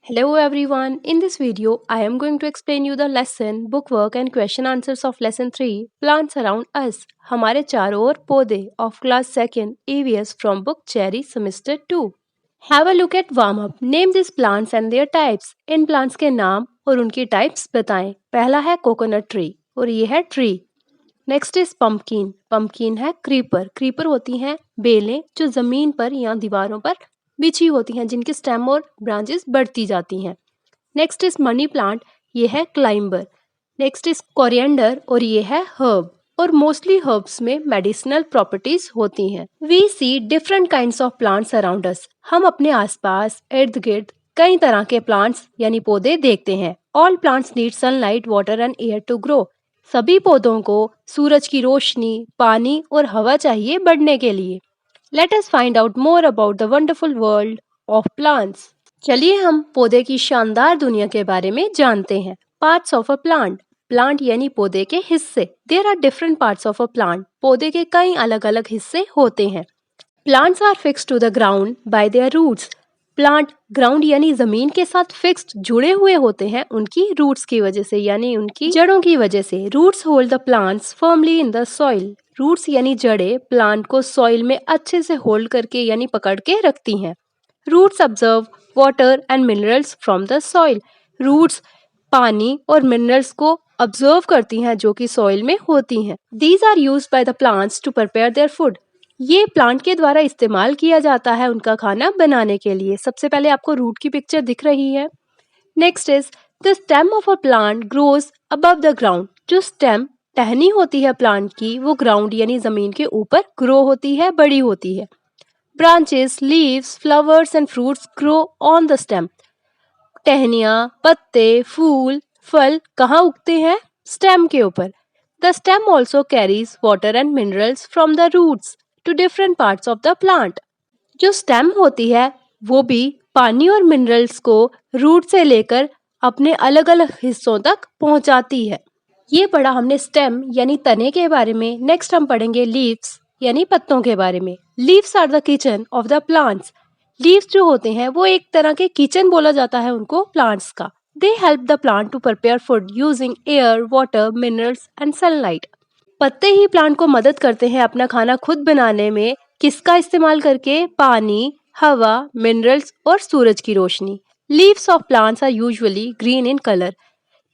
Hello everyone, in this video I am going to explain you the lesson, bookwork and question answers of lesson 3 Plants Around Us हमारे चारों ओर पौधे of class 2nd EVS from book Cherry semester 2. Have a look at warm up. Name these plants and their types. In plants के नाम और उनकी types बताएं. पहला है coconut tree और ये है tree. Next is pumpkin. Pumpkin है क्रीपर. क्रीपर होती हैं बेलें जो जमीन पर या दीवारों पर बिछी होती हैं जिनके स्टेम और ब्रांचेस बढ़ती जाती हैं. Next is money plant. ये है क्लाइंबर. नेक्स्ट इज कोरिएंडर और ये है हर्ब. और मोस्टली हर्ब्स में मेडिसिनल प्रॉपर्टीज होती हैं. We see different kinds of plants around us. हम अपने आसपास इर्द गिर्द कई तरह के प्लांट्स यानी पौधे देखते हैं. All plants need sunlight, water and air to grow. सभी पौधों को सूरज की रोशनी, पानी और हवा चाहिए बढ़ने के लिए. Let us find out more about the wonderful world of plants. चलिए हम पौधे की शानदार दुनिया के बारे में जानते हैं. Parts of a plant. Plant यानी पौधे के हिस्से. There are different parts of a plant. पौधे के कई अलग अलग हिस्से होते हैं. Plants are fixed to the ground by their roots. Plant ground यानी जमीन के साथ फिक्स्ड जुड़े हुए होते हैं उनकी रूट्स की वजह से यानी उनकी जड़ों की वजह से. Roots hold the plants firmly in the soil. Roots यानी जड़ें प्लांट को सॉइल में अच्छे से होल्ड करके यानी पकड़ के रखती हैं. Roots observe water and minerals from the soil. Roots पानी और मिनरल्स को ऑब्जर्व करती हैं जो कि सॉइल में होती हैं. These are used by the plants to prepare their food. ये प्लांट के द्वारा इस्तेमाल किया जाता है उनका खाना बनाने के लिए. सबसे पहले आपको रूट की पिक्चर दिख रही है. Next is the stem of a plant grows above the ground. जो स्टेम टहनी होती है प्लांट की वो ग्राउंड यानी जमीन के ऊपर ग्रो होती है, बड़ी होती है. Branches, leaves, flowers and fruits grow on the stem. टहनियाँ, पत्ते, फूल, फल कहाँ उगते हैं? स्टेम के ऊपर. The stem also carries water and minerals from the roots to different parts of the plant. जो स्टेम होती है वो भी पानी और मिनरल्स को रूट से लेकर अपने अलग अलग हिस्सों तक पहुंचाती है. ये पढ़ा हमने स्टेम यानी तने के बारे में. नेक्स्ट हम पढ़ेंगे लीव्स यानी पत्तों के बारे में. Leaves are the kitchen of the plants. Leaves जो होते हैं वो एक तरह के किचन बोला जाता है उनको प्लांट्स का. They help the plant to prepare food using air, water, minerals and sunlight. पत्ते ही प्लांट को मदद करते हैं अपना खाना खुद बनाने में. किसका इस्तेमाल करके? पानी, हवा, मिनरल्स और सूरज की रोशनी. Leaves of plants are usually green in colour.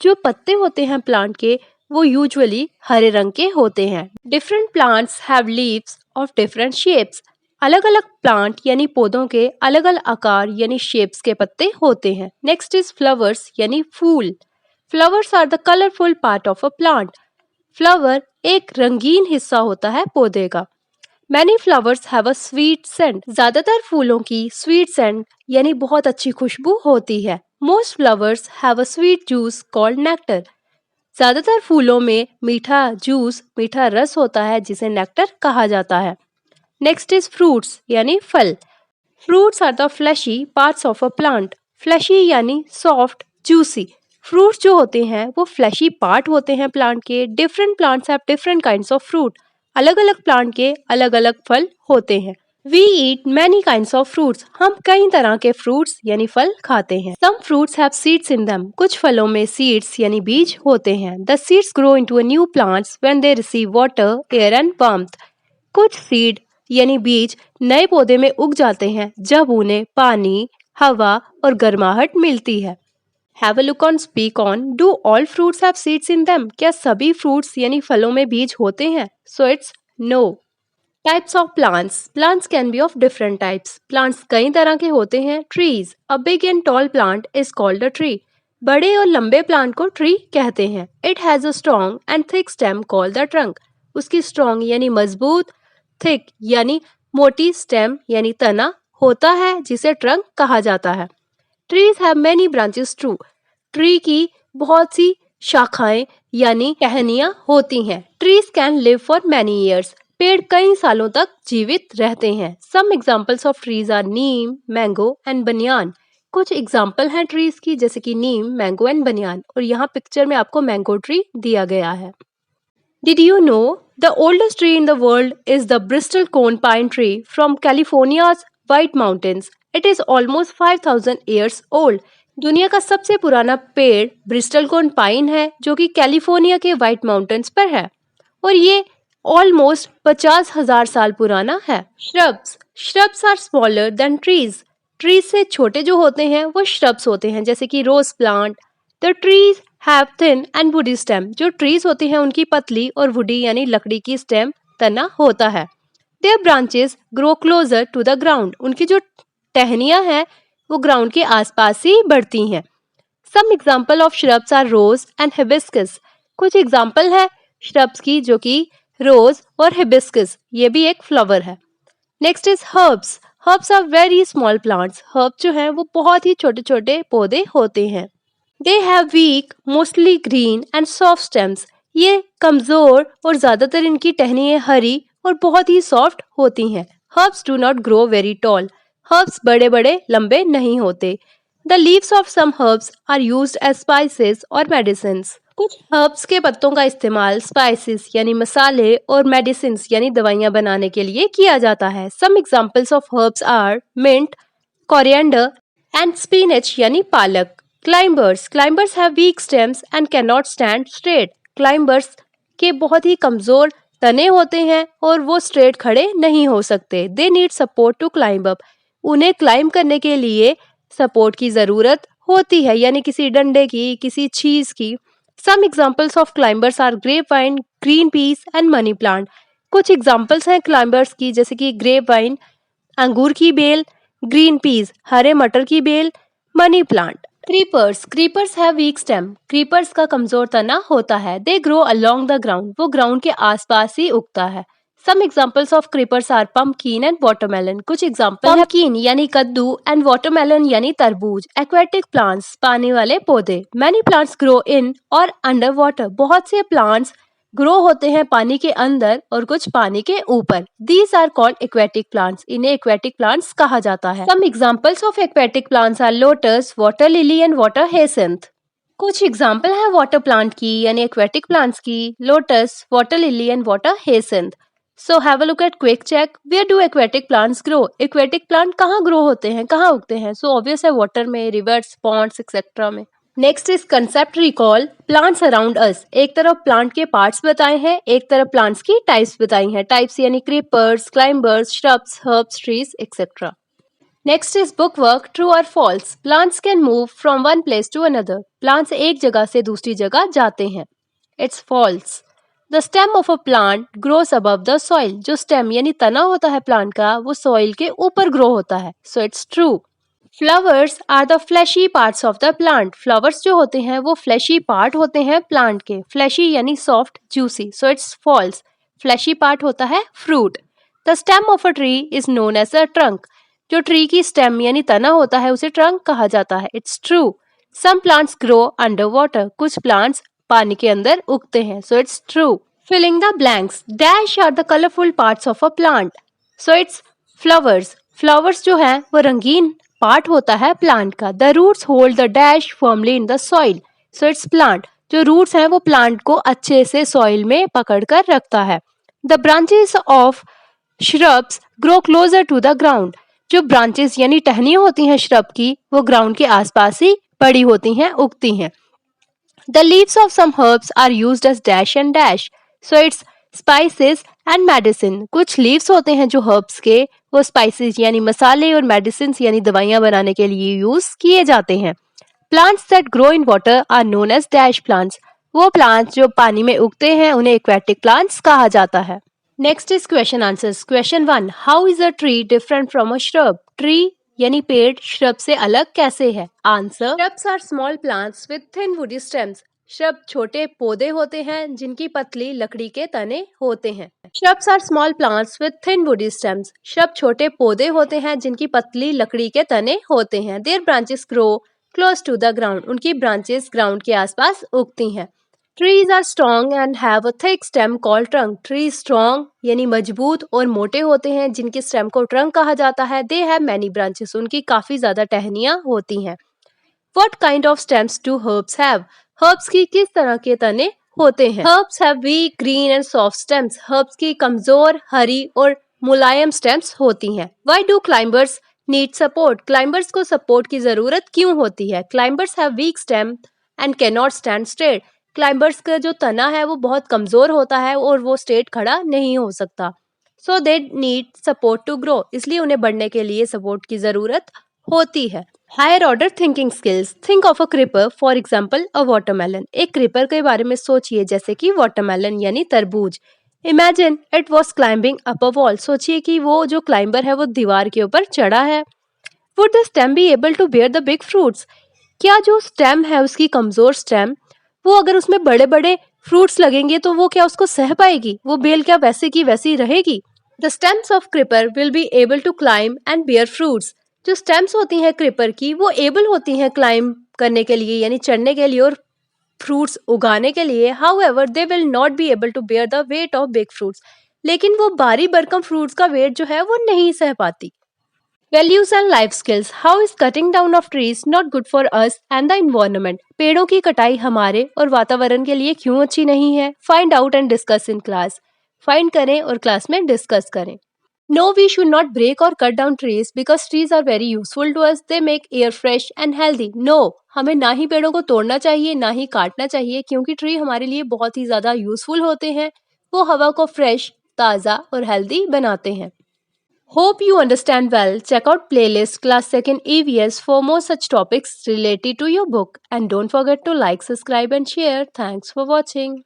जो पत्ते होते हैं प्लांट के वो यूजुअली हरे रंग के होते हैं. Different plants have leaves of different shapes. अलग अलग प्लांट यानी पौधों के अलग अलग आकार यानी शेप्स के पत्ते होते हैं. नेक्स्ट इज फ्लावर्स यानी फूल. Flowers are the colourful part of a plant. Flower एक रंगीन हिस्सा होता है पौधे का. Many flowers have a sweet scent. ज्यादातर फूलों की sweet scent यानी बहुत अच्छी खुशबू होती है. Most flowers have a sweet juice called nectar. ज्यादातर फूलों में मीठा जूस, मीठा रस होता है जिसे नेक्टर कहा जाता है. Next is fruits यानी फल. Fruits are the fleshy parts of a plant. Fleshy यानी soft, juicy. फ्रूट्स जो होते हैं वो फ्लैशी पार्ट होते हैं प्लांट के. Different plants have different kinds of fruit. अलग अलग प्लांट के अलग अलग फल होते हैं. We eat many kinds of fruits. हम कई तरह के फ्रूट्स यानी फल खाते हैं. Some fruits have seeds in them. कुछ फलों में सीड्स यानी बीज होते हैं. The seeds grow into a new plants when they receive water, air and warmth. कुछ सीड यानी बीज नए पौधे में उग जाते हैं जब उन्हें पानी, हवा और गर्माहट मिलती है. Have a look on speak on. Do all fruits have seeds in them? क्या सभी fruits यानी फलों में बीज होते हैं? So it's no. Types of plants. Plants can be of different types. Plants कई तरह के होते हैं. Trees. A big and tall plant is called a tree. बड़े और लंबे प्लांट को ट्री कहते हैं. It has a strong and thick stem called the trunk. उसकी strong यानी मजबूत, thick यानी मोटी, stem यानी तना होता है जिसे trunk कहा जाता है. Trees have many branches too. Tree की बहुत सी शाखाएं यानी टहनियां होती हैं. Trees can live for many years. पेड़ कई सालों तक जीवित रहते हैं. Some examples of trees are Neem, mango and बनियान. कुछ एग्जाम्पल हैं ट्रीज की जैसे कि नीम, मैंगो एंड बनियान. और यहाँ पिक्चर में आपको मैंगो ट्री दिया गया है. Did you know the oldest tree in the world is the Bristol cone pine tree from California's White Mountains? It is almost 5,000 years old. दुनिया का सबसे पुराना पेड़ ब्रिस्टल कोन पाइन है जो कि कैलिफोर्निया के व्हाइट माउंटेन्स पर है और ये ऑलमोस्ट 50,000 साल पुराना है। Shrubs are smaller than trees. Trees से छोटे जो होते हैं वो श्रब्स होते हैं, जैसे कि rose plant. The trees have thin and woody stem. जो ट्रीज होती हैं उनकी पतली और वुडी यानी लकड़ी की स्टेम तना होता है। Their branches grow closer to the ground. उनकी जो टहनियां हैं वो ग्राउंड के आसपास ही बढ़ती हैं। Some example of shrubs are rose and hibiscus. कुछ एग्जाम्पल है श्रब्स की जो कि रोज और हिबिस्कस, ये भी एक फ्लावर है। Next is herbs. Herbs are very small plants. Herb जो है वो बहुत ही छोटे छोटे पौधे होते हैं। They have week mostly green and soft stems. ये कमजोर और ज्यादातर इनकी टहनियां हरी और बहुत ही सॉफ्ट होती हैं। Herbs do not grow very tall. Herbs बड़े बड़े लंबे नहीं होते। The leaves of some herbs are used as spices और मेडिसिन्स। कुछ हर्ब्स के पत्तों का इस्तेमाल स्पाइसेस यानी मसाले और मेडिसिन्स यानी दवाइयां बनाने के लिए किया जाता है। Some examples of herbs are mint, coriander and spinach यानी पालक। Climbers have weak stems and can not stand straight. Climbers के बहुत ही कमजोर तने होते हैं और वो स्ट्रेट खड़े नहीं हो सकते। They need support to climb up. उन्हें क्लाइंब करने के लिए सपोर्ट की जरूरत होती है, यानी किसी डंडे की, किसी चीज की। Some examples of climbers are grape vine, green peas and money plant. कुछ एग्जाम्पल्स हैं क्लाइंबर्स की, जैसे कि ग्रेप वाइन अंगूर की बेल, ग्रीन पीस हरे मटर की बेल, money plant. Creepers have weak stem. Creepers का कमजोर तना होता है। They grow along the ground. वो ग्राउंड के आसपास ही उगता है। Some examples of creepers are pumpkin and watermelon. कुछ एग्जाम्पल है पम्पकिन यानी कद्दू एंड वाटरमेलन यानी तरबूज। एक्वेटिक प्लांट्स पानी वाले पौधे। मैनी प्लांट्स ग्रो इन और अंडर वाटर। बहुत से प्लांट्स ग्रो होते हैं पानी के अंदर और कुछ पानी के ऊपर। These are called aquatic plants. इन्हें एक्वेटिक प्लांट्स कहा जाता है। Some examples of aquatic plants are lotus, water lily and water hyacinth. कुछ एग्जाम्पल है वाटर प्लांट की यानी एक्वेटिक प्लांट्स की, lotus, water lily and water hyacinth. So have a look at quick check. Where do aquatic plants grow? Aquatic plant कहाँ grow होते हैं, कहाँ उगते हैं? So obvious है water में, rivers, ponds, etc. में। Next is concept recall. Plants around us. एक तरफ plant के parts बताए हैं, एक तरफ plants की types बताई हैं। Types यानी creepers, climbers, shrubs, herbs, trees, etc. Next is bookwork. True or false? Plants can move from one place to another. Plants एक जगह से दूसरी जगह जाते हैं। It's false. The stem of a plant grows above the soil. जो stem यानी तना होता है प्लांट का वो soil के ऊपर grow होता है. So it's true. Flowers are the fleshy parts of the plant. Flowers जो होते हैं वो fleshy part होते हैं plant के. Fleshy यानी soft, juicy. So it's false. Fleshy part होता है fruit. The stem of a tree is known as a trunk. जो tree की stem यानी तना होता है उसे trunk कहा जाता है. It's true. Some plants grow under water. कुछ plants पानी के अंदर उगते हैं. So it's true. Filling the blanks. Dash are the colorful parts of a plant. So it's flowers. Flowers जो है वो रंगीन पार्ट होता है प्लांट का. The roots hold the dash firmly in the soil. So it's plant. जो roots हैं वो प्लांट को अच्छे से सॉइल में पकड़ कर रखता है. The branches of shrubs grow closer to the ground. जो ब्रांचेस यानी टहनियां होती हैं श्रब की वो ग्राउंड के आसपास ही बड़ी होती हैं, उगती हैं. The leaves of some herbs are used as dash and dash. So it's spices and medicine. कुछ leaves होते हैं जो herbs के वो spices यानी मसाले और medicines यानी दवाइयाँ बनाने के लिए यूज किए जाते हैं. Plants that grow in water are known as dash plants. वो plants जो पानी में उगते हैं उन्हें aquatic plants कहा जाता है. Next is question answers. Question 1. How is a tree different from a shrub? Tree यानी पेड़ श्रब से अलग कैसे है? Answer. Shrubs are small plants with thin woody stems. Shrub छोटे पौधे होते हैं जिनकी पतली लकड़ी के तने होते हैं. Shrubs are small plants with thin woody stems. Shrub छोटे पौधे होते हैं जिनकी पतली लकड़ी के तने होते हैं. Their branches grow close to the ground. उनकी branches ग्राउंड के आसपास उगती हैं. Trees are strong and have a thick stem called trunk. Trees strong यानी मजबूत और मोटे होते हैं जिनके stem को trunk कहा जाता है. They have many branches. उनकी काफी ज्यादा टहनियां होती हैं. What kind of stems do herbs have? Herbs की किस तरह के तने होते हैं? Herbs have weak, green and soft stems. Herbs की कमजोर, हरी और मुलायम stems होती हैं. Why do climbers need support, climbers को सपोर्ट की जरूरत क्यों होती है? Climbers have weak stem and can not stand straight. Climbers का जो तना है वो बहुत कमजोर होता है और वो स्ट्रेट खड़ा नहीं हो सकता। So they need support to grow, इसलिए उन्हें बढ़ने के लिए सपोर्ट की जरूरत होती है। Higher order thinking skills, think of a creeper, for example a watermelon. एक क्रिपर के बारे में सोचिए जैसे कि वाटरमेलन यानी तरबूज। Imagine it was climbing up a wall, सोचिए कि वो जो क्लाइंबर है वो दीवार के ऊपर चढ़ा है। Would the stem be able to bear the big fruits? क्या जो स्टेम है उसकी कमजोर स्टेम, वो अगर उसमें बड़े बड़े फ्रूट्स लगेंगे तो वो क्या उसको सह पाएगी? वो बेल क्या वैसे की वैसी रहेगी? The stems of creeper will be able to climb and bear fruits. जो स्टेम्स होती हैं क्रिपर की वो एबल होती हैं क्लाइम करने के लिए यानी चढ़ने के लिए और फ्रूट्स उगाने के लिए। However they will not be able to bear the weight of big fruits, लेकिन वो भारी भरकम फ्रूट्स का वेट जो है वो नहीं सह पाती। Values and life skills, how is cutting down of trees not good for us and the environment? पेड़ों की कटाई हमारे और वातावरण के लिए क्यों अच्छी नहीं है? Find out and discuss in class, find करें और क्लास में डिस्कस करें। No, we should not break or cut down trees because trees are very useful to us. They make air fresh and healthy. No, हमें ना ही पेड़ों को तोड़ना चाहिए ना ही काटना चाहिए, क्योंकि ट्री हमारे लिए बहुत ही ज्यादा यूजफुल होते हैं। वो हवा को फ्रेश, ताज़ा और हेल्दी बनाते हैं। Hope you understand well. Check out playlist class 2nd EVS for more such topics related to your book. And don't forget to like, subscribe and share. Thanks for watching.